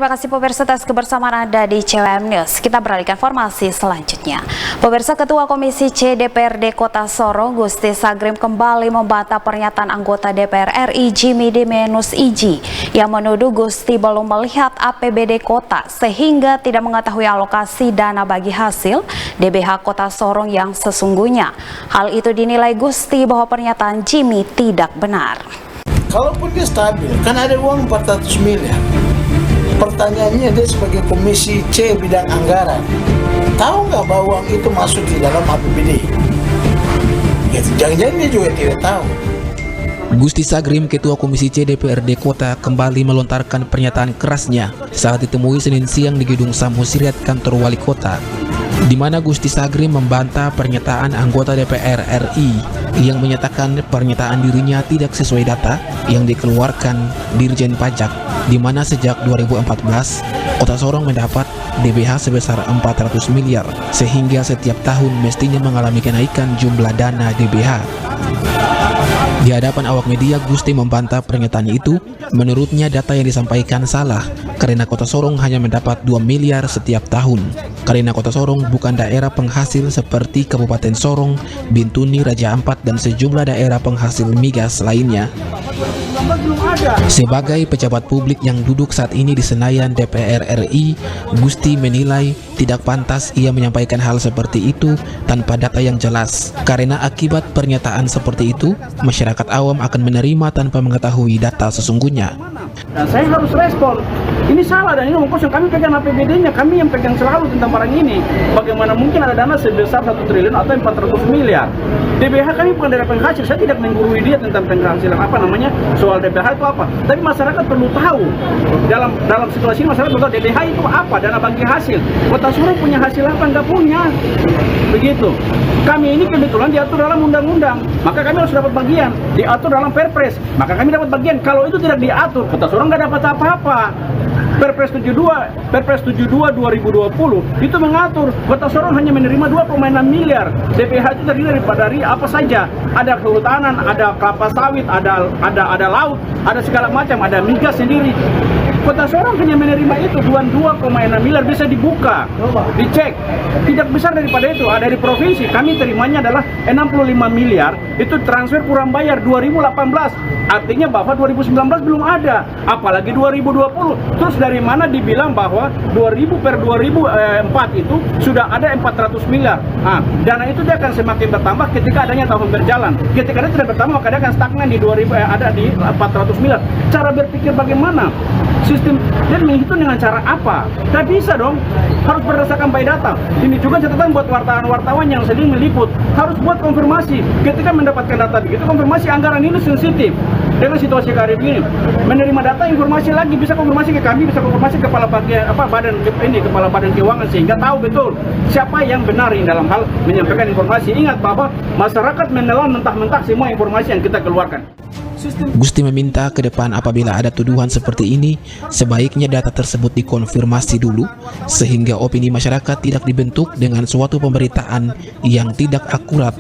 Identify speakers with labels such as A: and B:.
A: Terima kasih pemirsa atas kebersamaan Anda di CWM News. Kita beralih ke informasi selanjutnya. Pemirsa, Ketua Komisi C DPRD Kota Sorong, Gusti Sagrim kembali membantah pernyataan anggota DPR RI Jimmy Demenus Iji yang menuduh Gusti belum melihat APBD Kota sehingga tidak mengetahui alokasi dana bagi hasil DBH Kota Sorong yang sesungguhnya. Hal itu dinilai Gusti bahwa pernyataan Jimmy tidak benar.
B: Kalaupun dia stabil, kan ada uang 400 miliar. Pertanyaannya, dia sebagai Komisi C bidang anggaran, tahu nggak bahwa uang itu masuk di dalam APBD? Ya, jangan-jangan dia juga tidak tahu.
C: Gusti Sagrim, Ketua Komisi C DPRD Kota, kembali melontarkan pernyataan kerasnya saat ditemui Senin siang di Gedung Samosir Kantor Wali Kota, di mana Gusti Sagrim membantah pernyataan anggota DPR RI yang menyatakan pernyataan dirinya tidak sesuai data yang dikeluarkan Dirjen Pajak, di mana sejak 2014 Kota Sorong mendapat DBH sebesar 400 miliar, sehingga setiap tahun mestinya mengalami kenaikan jumlah dana DBH. Di hadapan awak media, Gusti membantah pernyataan itu. Menurutnya data yang disampaikan salah karena Kota Sorong hanya mendapat 2 miliar setiap tahun. Karena Kota Sorong bukan daerah penghasil seperti Kabupaten Sorong, Bintuni, Raja Ampat, dan sejumlah daerah penghasil migas lainnya. Sebagai pejabat publik yang duduk saat ini di Senayan DPR RI, Gusti menilai tidak pantas ia menyampaikan hal seperti itu tanpa data yang jelas. Karena akibat pernyataan seperti itu, masyarakat awam akan menerima tanpa mengetahui data sesungguhnya.
D: Dan saya harus respon, ini salah dan ini omong kosong. Kami pegang APBD-nya, kami yang pegang selalu tentang barang ini. Bagaimana mungkin ada dana sebesar 1 triliun atau 400 miliar? DBH kami bukan daerah penghasil, saya tidak menggurui dia tentang penghasilan soal DBH itu apa. Tapi masyarakat perlu tahu, dalam situasi ini masyarakat perlu tahu DBH itu apa, dana bagi hasil. Kota Sorong punya hasil apa? Enggak punya. Begitu. Kami ini kebetulan diatur dalam undang-undang, maka kami harus dapat bagian. Diatur dalam Perpres, maka kami dapat bagian. Kalau itu tidak diatur, Kota Sorong nggak dapat apa-apa. Perpres 72 2020 itu mengatur Kota Sorong hanya menerima 2,6 miliar. DPH itu terdiri dari apa saja? Ada kehutanan, ada kelapa sawit, ada laut, ada segala macam, ada migas sendiri. Kota Sorong hanya menerima itu 2,6 miliar, bisa dibuka, dicek. Tidak besar daripada itu. Ada di provinsi, kami terimanya adalah 65 miliar, itu transfer kurang bayar 2018. Artinya bahwa 2019 belum ada, apalagi 2020. Terus dari mana dibilang bahwa 2000 per 2004 itu sudah ada 400 miliar. Nah, dana itu dia akan semakin bertambah ketika adanya tahun berjalan. Ketika dia tidak bertambah, maka dia akan stagnan di 2000, ada di 400 miliar. Cara berpikir bagaimana? Sistem dia menghitung dengan cara apa? Tidak bisa dong, harus berdasarkan by data. Ini juga catatan buat wartawan-wartawan yang sering meliput, harus buat konfirmasi. Ketika mendapatkan data begitu, konfirmasi anggaran ini sensitif dengan situasi karir ini. Menerima data, informasi lagi, bisa konfirmasi ke kami, bisa konfirmasi kepala kepala badan keuangan, sehingga tahu betul siapa yang benar dalam hal menyampaikan informasi. Ingat bahwa masyarakat menelan mentah-mentah semua informasi yang kita keluarkan.
C: Gusti meminta ke depan apabila ada tuduhan seperti ini, sebaiknya data tersebut dikonfirmasi dulu, sehingga opini masyarakat tidak dibentuk dengan suatu pemberitaan yang tidak akurat.